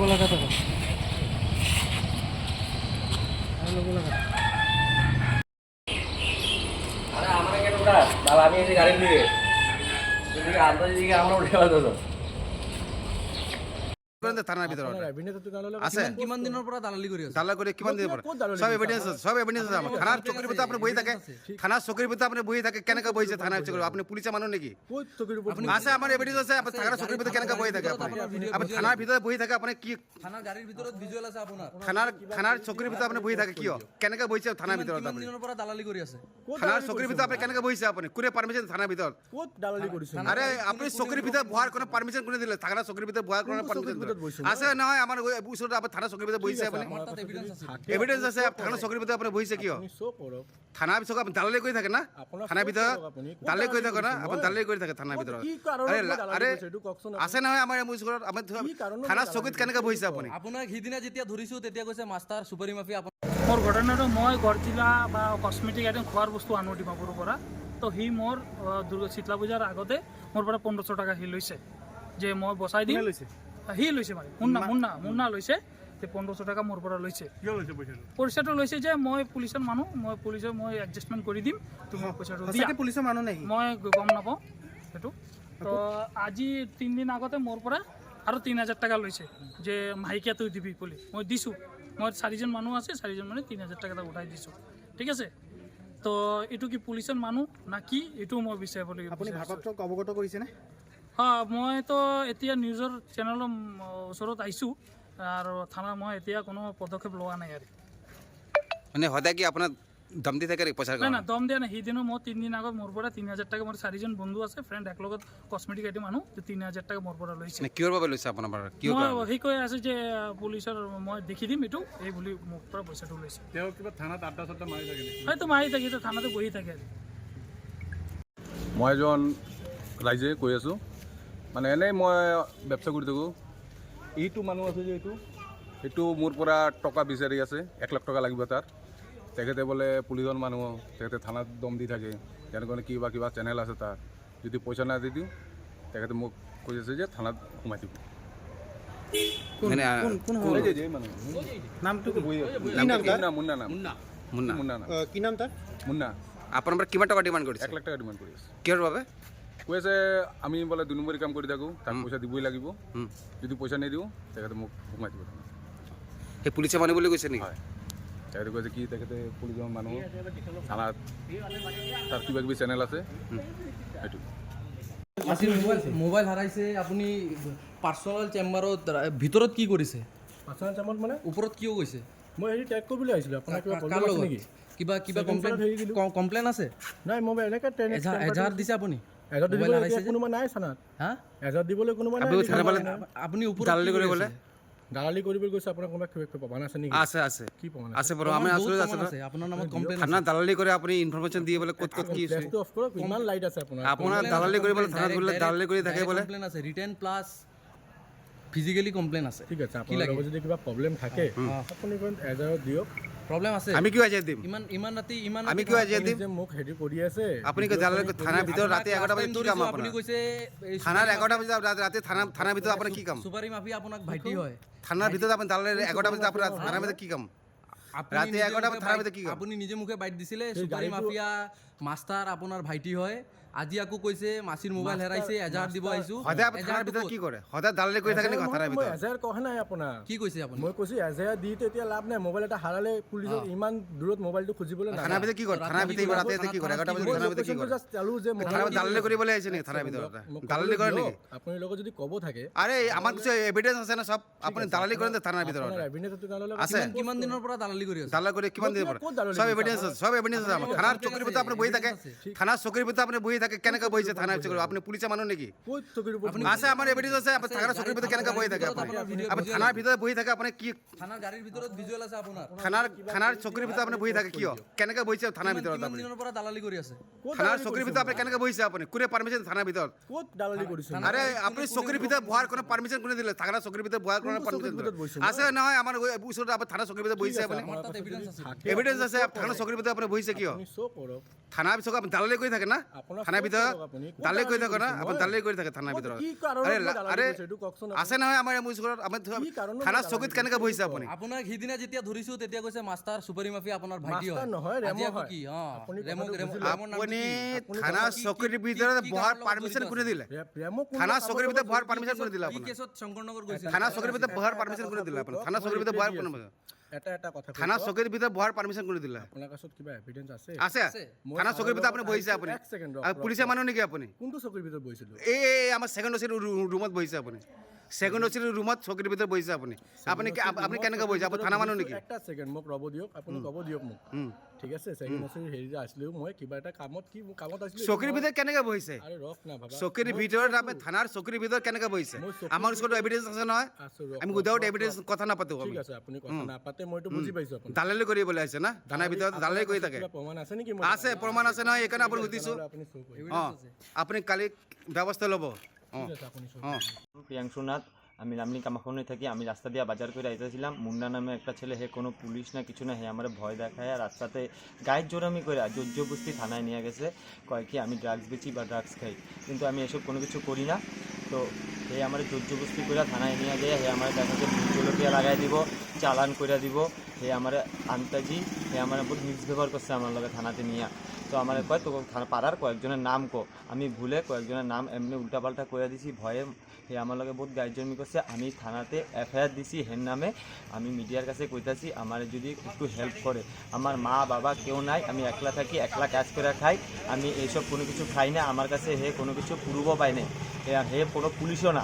Logo লাগাতে হবে। Logo লাগাতে আরে আমরা কেন ওটা বাবা আমি এই গাড়ি দিয়ে যদি আন্দাজ দিকে আমরা উঠে আসতো থানার ভিতরে আছে কিমান দিনৰ পৰা দালালি কৰি আছে দালাল করে কিমান দিন পরে সব এভিডেন্স আছে আমার থানার চৌকির ভিতরে আপনি বই থাকে থানার চৌকির ভিতরে আপনি বই থাকে কেনেকা বইছে থানার চৌকি আপনি পুলিশের মানুষ নাকি আছে আমার এভিডেন্স আছে আপনি থানার চৌকির ভিতরে কেনেকা বই থাকে আপনি থানার ভিতরে বই থাকে আপনি কি থানাৰ গাড়ীৰ ভিতৰত ভিজুৱেল আছে আপোনাৰ থানাৰ চৌকিৰ ভিতৰে আপনি বই থাকে কিয় কেনেকা বইছে থানাৰ ভিতৰে কিমান দিনৰ পৰা দালালি কৰি আছে থানাৰ চৌকিৰ ভিতৰে আপনি কেনেকা বইছে আপনি কোনে পাৰমিশন থানাৰ ভিতৰ ক'ত দালালি কৰিছে আরে আপনি চৌকির ভিতরে বহার কোনো পারমিশন কোনে দিলে থানার চৌকির ভিতরে বহার কোনো পারমিশন আছে না হয় আমার ওই আপনি থানা চৌকির ভিতরে বইছে আপনি আমাৰ তাত এভিডেন্স আছে এভিডেন্স আছে থানা চৌকির ভিতরে আপনি বইছে কিয় থানা পিছক আপনি দালালি করে থাকে না থানার ভিতরে দালালি করে থাকে না আপনি দালালি করে থাকে থানার ভিতরে আরে আছে না হয় আমার মুসকুলত আপনি থানা চৌকিত কেনেকা বইছে আপনি আপোনাক সিদিনা যেতিয়া ধৰিছো তেতিয়া কৈছে মাষ্টাৰ সুপাৰি মাফি মোৰ ঘটনাটো মই গড়জিলা বা কসমেটিক আইটেম খোৱাৰ বস্তু আনো ডিমাপুৰৰ পৰা তো সি মোৰ শীতলা পূজাৰ আগতে মোৰ পৰা 1500 টকা সি লৈছে যে মই বচাই দিম সি লৈছে মানে মুন্না লৈছে যে 1500 টকা মোৰ পৰা লৈছে পইচাটো লৈছে যে মই পুলিচৰ মানুহ মই এডজাষ্টমেণ্ট কৰি দিম তুমি পইচাটো দিয়া পুলিচৰ মানুহ নাই মই গম নাপাওঁ সেইটো তো আজি 3 দিন আগতে মোৰ পৰা আৰু 3000 টকা লৈছে যে মাইকিয়া তুই দিবি বুলি মই দিছোঁ মই 4জন মানুহ আছে 4জন মানে 3000 টকা উঠাই দিছোঁ ঠিক আছে তো এইটো কি পুলিচৰ মানুহ না কি এইটো মই বিচাৰিব লাগিব আপুনি ভাৰতক অৱগত কৰিছেনে হয় মইতো এতিয়া নিউজৰ চেনেলৰ ওচৰত আহিছোঁ আৰু থানা মই এতিয়া কোনো পদক্ষেপ লোৱা নাই আৰু মানে সদায় কি আপোনাৰ দম দি থাকে পইচা নাই না দম দিয়া নাই সেইদিনো মই 3 দিন আগত মোৰ পৰা 3000 টকা মোৰ 4জন বন্ধু আছে ফ্ৰেণ্ড একলগত কসমেটিক আইটেম মানুহ 3000 টকা মোৰ পৰা লৈছে মানে কিহৰ বাবে লৈছে আপোনাৰ পৰা কিয় মই সেই কৈ আছে যে পুলিচৰ মই দেখি দিম এইটো এই বুলি মোৰ পৰা পইচাটো লৈছে তেওঁ কিবা থানাত আড্ডা চাড্ডা মাৰি থাকে হয়তো মাৰি থাকে থানাতে বহি থাকে মই এজন ৰাইজে কৈ আছোঁ মানে এনেই মই ব্যৱসায় কৰি থাকোঁ এইটো মানুহ আছে যে এইটো মোৰ পৰা টকা বিচাৰি আছে 1 লাখ টকা লাগিব তাৰ তেখেতে বোলে পুলিচৰ মানুহ তেখেতে থানাত দম দি থাকে তেনেকৈ কিবা চেনেল আছে তাৰ যদি পইচা নাই দি দিওঁ তেখেতে মোক কৈ আছে যে থানাত সোমাই দিব মানে মুন্না কি নাম তাৰ মুন্না আপোনাৰ পৰা কিমান টকা ডিমাণ্ড কৰিছে 1 লাখ টকা ডিমাণ্ড কৰি আছে কিহৰ বাবে কৈ আছে আমি বোলে 2 নম্বৰী কাম কৰি থাকোঁ তাক পইচা দিবই লাগিব যদি পইচা নিদিওঁ তেখেতে মোক সোমাই দিব সেই পুলিচে মানুহ বুলি কৈছে নেকি হয় তেখেতে কৈছে কি তেখেতে পুলিচৰ মানুহ থানাত তাৰ কিবা চেনেল আছে সেইটো মোবাইল হাৰাইছে আপুনি পাৰ্চনেল চেম্বাৰত ভিতৰত কি কৰিছে পাৰ্চনেল চেম্বাৰত মানে ওপৰত কিয় গৈছে মই হেৰি টেগ কৰিবলৈ আহিছিলোঁ আপোনাৰ কিবা কাৰ প্ৰব্লেম আছে লগত নেকি কিবা কমপ্লেইন আছে নাই মই এনেকৈ ট্ৰেইন এজাহাৰ দিছে আপুনি এজাত দিবলৈ মোবাইল এতিয়া হাৰাইছে কোনোবা নাই থানাত হা এজাত দিবলৈ কোনোবা নাই আপুনি ওপৰত দালালি কৰিবলৈ দালালি কৰিবলৈ গৈছে আপোনাৰ কোনোবা কিবা প্ৰমাণ আছে নেকি আছে আছে কি প্ৰমাণ আছে বাৰু আমি আছো আছে আপোনাৰ নামত কমপ্লেইন থানা দালালি কৰি আপুনি ইনফৰমেশ্যন দিয়ে বোলে ক'ত কি হৈছে ফ্লেশটো অফ কৰক ইমান লাইট আছে আপোনাৰ আপোনাৰ দালালি কৰিবলৈ থানাত বোলে দালালি কৰি থাকে বোলে কমপ্লেইন আছে ৰিটেন প্লাছ ফিজিক্যালি কমপ্লেইন আছে ঠিক আছে আপোনাৰ লগত যদি কিবা প্ৰব্লেম থাকে আপুনি এজাৰত দিয়ক প্ৰব্লেম আছে আমি কিয় আজি দিম ইমান ৰাতি আমি কিয় আজি দিম যে মোক হেৰি কৰি আছে আপুনি কি দালালি থানাৰ ভিতৰত ৰাতি 11টা বজাত কি কাম আপুনি আপোনাৰ কৈছে থানাৰ 11টা বজাত ৰাতি থানাৰ ভিতৰত আপোনাৰ কি কাম সুপাৰি মাফি আপোনাক ভাইটি হয় থানাৰ ভিতৰত আপুনি দালালি 11টা বজাত আপোনাৰ থানাৰ ভিতৰত কি কাম ৰাতি 11টা বজাত থানাৰ ভিতৰত কি কাম আপুনি নিজে মুখে বাইট দিছিলে সুপাৰি মাফিয়া মাষ্টাৰ আপোনাৰ ভাইটি হয় আজি আকৌ কৈছে মাছিৰ মোবাইল হেৰাইছে এজাহাৰ দিব আহিছো সদায় আপুনি থানাৰ ভিতৰত কি কৰে সদায় দালালি কৰি থাকে নেকি থানাৰ মই ভিতৰত এজাহাৰ কোৱা নাই আপোনাৰ কি কৈছে আপুনি মই কৈছোঁ এজাহাৰ দি এতিয়া লাভ নাই মোবাইল এটা হাৰালে পুলিচক ইমান দূৰত মোবাইলটো খুজিবলৈ থানাৰ ভিতৰত কি কৰে থানাৰ ভিতৰত ৰাতি কি কৰে 11টা বজাত থানাৰ ভিতৰত কি কৰে চালো যে থানাৰ ভিতৰত দালালি কৰিবলৈ আহিছে নেকি থানাৰ ভিতৰত দালালি কৰে নেকি আপুনি লগত যদি ক'ব থাকে আৰে আমাৰ কিছু এভিডেন্স আছে না সব আপুনি দালালি কৰে নে থানাৰ ভিতৰত আছে কিমান দিনৰ পৰা দালালি কৰি আছে দালালি কৰি কিমান দিনৰ পৰা সব এভিডেন্স আছে আমাৰ থানাৰ চৌকিৰ ভিতৰত আপুনি বহি থাকে থানাৰ চৌকিৰ ভিতৰত আপুনি বহি থাকে কেনেকৈ বহিছে থানাৰ চৌকিৰ আপুনি পুলিচৰ মানুহ নেকি আছে আমাৰ এভিডেন্স আছে আপুনি থানাৰ চৌকিৰ ভিতৰত কেনেকৈ বহি থাকে আপুনি থানাৰ ভিতৰত বহি থাকে আপুনি কি থানাৰ গাড়ীৰ ভিতৰত ভিজুৱেল আছে আপোনাৰ থানাৰ চৌকিৰ ভিতৰত আপুনি বহি থাকে কিয় কেনেকৈ বহিছে থানাৰ ভিতৰত কিমান আপুনি দিনৰ পৰা দালালি কৰি আছে থানাৰ চৌকিৰ ভিতৰত আপুনি কেনেকৈ বহিছে আপুনি কোনে পাৰমিশ্যন থানাৰ ভিতৰত ক'ত দালালি কৰিছে আরে আপনি চৌকির ভিতরে বহার কোনো পারমিশন কোনে দিলে থানা চৌকির ভিতরে বহার কোনো পারমিশন আছে না হয় আমার ওসরে আপনি থানা চৌকির ভিতরে বইছে আপনি আমাৰ তাত এভিডেন্স আছে এভিডেন্স আছে থানা চৌকিৰ ভিতৰে আপনি বইছে কিয় আপুনি শ্ব' কৰক থানাৰ পিছত আপুনি দালালি কৰি থাকে না আপোনাৰ থানাৰ চব ভিতৰত কৰক আপুনি। কোন দালালি কৰি দালালি থাকে না কৰিছো আপুনি মই? দালালি কৰি থাকে থানাৰ মই ভিতৰত কি কাৰণত আৰে মই দালালি আৰে কৰিছো এইটো কওকচোন আপুনি। আছে নহয় আমাৰ মোৰ স্কুলত আপুনি কি কাৰণত থানাৰ মই চকীত দালালি কেনেকৈ কৰিছো? বহিছে আপুনি আপোনাক সিদিনা যেতিয়া ধৰিছো তেতিয়া কৈছে মাষ্টাৰ সুপাৰী মাফিয়া আপোনাৰ ভাইটি মাষ্টাৰ হয় নহয়, আজি ৰেমো আকৌ হয়। কি আপুনি ৰেমো কথাটো ৰেমো বুজি লওক। ৰেমোৰ নামটো আপুনি কি? থানাৰ কি- চকীৰ কি- ভিতৰত কি বহাৰ কামৰ লগত পাৰ্মিশ্যন জড়িত কোনে আছে? দিলে প্ৰেমক কোন থানাৰ কামৰ চকীৰ লগত ভিতৰত বহাৰ জড়িত? পাৰ্মিশ্যন কোনে দিলে কি আপোনাক কেছত শংকৰনগৰ গৈছিল থানাৰ চকীৰ ভিতৰত বহাৰ এটা পাৰ্মিশ্যন কোনে কথা দিলে কৈ আপোনাক কওক, থানাৰ মই চকীৰ ভিতৰত ৰিপ্লাই বহাৰ দি কোনে আছো। এটা কথা কৈ থানাৰ কওক। চকীৰ ভিতৰত বহাৰ পাৰ্মিশ্যন কোনে দিলে আপোনাৰ কাছত কিবা এভিডেন্স আছে? আছে মই থানাৰ চকীৰ ভিতৰত আপুনি ছাৰৰ বহিছে লগত আপুনি এক ছেকেণ্ড ৰখ, আৰু ৰখ, পুলিচৰ ৰখ। মানুহ নেকি আপুনি কোনটো চকীৰ ভিতৰত বহিছিলো? এই আমাৰ ছেকেণ্ড অচিৰ ৰুমত বহিছে আপুনি ছেকেণ্ড অচিৰ ৰুমত চকীৰ ভিতৰত বহিছে আপুনি আপুনি আপুনি কেনেকৈ বহিছে আপুনি থানা মানুহ নেকি এটা ছেকেণ্ড মোক ৰ'ব দিয়ক, আপুনি ক'ব দিয়ক মোক। ঠিক আছে, ছেকেণ্ড অচিৰ হেৰি যে আছিলেও মই কিবা এটা কামত আছিলো। চকীৰ ভিতৰত কেনেকৈ বহিছে আৰে ৰখ না বাবা। চকীৰ ভিতৰত আপুনি থানাৰ চকীৰ ভিতৰত কেনেকৈ বহিছে মই চকীৰ আমাৰ স্কুলত এভিডেন্স আছে নহয় আছো, ৰখ, আমি ৰখ, উইদাউট ৰখ, এভিডেন্স ৰখ। কথা নাপাতো ঠিক আছে, আপুনি কথা নাপাতে মইতো বুজি পাইছো আপুনি। দালালি কৰিবলৈ আহিছে না থানাৰ ভিতৰত দালালি কৰি থাকে কিবা প্ৰমাণ আছে নেকি? আছে প্ৰমাণ আছে নহয় সেইকাৰণে আপুনি সুধিছোঁ আপুনি চকীত অঁ আপুনি কালি ব্যৱস্থা ল'ব অঁ আপুনি অঁ প্রিয়াংশু নাথ। আমি লামলিং কামাখনে থাকি। আমি রাস্তা দিয়ে বাজার করে আইতেছিলাম। মুন্না নামে একটা ছেলে, হে কোনো পুলিশ না কিছু না, হে আমার ভয় দেখায় আর রাস্তাতে গাইড জোরামি করে জোরজবস্তি থানায় নিয়ে গেছে, কয় কি আমি ড্রাগস বেচি বা ড্রাগস খাই, কিন্তু আমি এসব কোনো কিছু করি না। তো হে আমার জোরজবস্তি করে থানায় নিয়ে গিয়ে হে আমার দেখাচ্ছে জলকিয়া লাগাই দিব, চালান করে দিব, হে আমার আন্তাজি, হে আমার বহুত মিসবিহেভার করছে আমার লগে থানাতে নিয়ে। তো আমার কয় তো থানা পাড়ার কয়েকজনের নাম কো, আমি ভুলে কয়েকজনের নাম এমনি উল্টাপাল্টা করে দিছি ভয়ে। হে আমার লগে বহুত গাইজমি করছে। আমি থানাতে এফআইআর দিছি হের নামে। আমি মিডিয়ার কাছে কইতাছি আমার যদি একটু হেল্প করে, আমার মা বাবা কেউ নাই, আমি একলা থাকি, একলা কাজ করে খাই, আমি এইসব কোনো কিছু খাই না। আমার কাছে হে কোনো কিছু প্রুফও পাই নাই। হে কোনো পুলিশও না,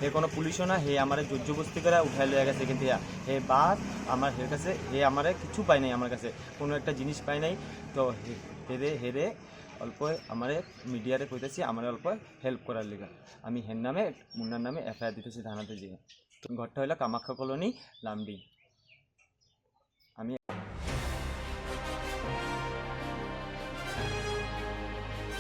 হে কোনো পুলিশও না, হে আমার জোরজবস্তি করে উঠাই লয়ে গেছে। কিন্তু হে বাস আমার হের কাছে হে আমার কিছু পাই নাই, আমার কাছে কোনো একটা জিনিস পাই নাই। তো হেরে অল্প আমার মিডিয়ারে কইতেছি আমার অল্প হেল্প করার লিগা। আমি হের নামে মুন্নার নামে এফআইআর দিতেছি থানাতে যেয়ে। ঘরটা হইলো কামাখ্যা কলোনি লামডিং। আমি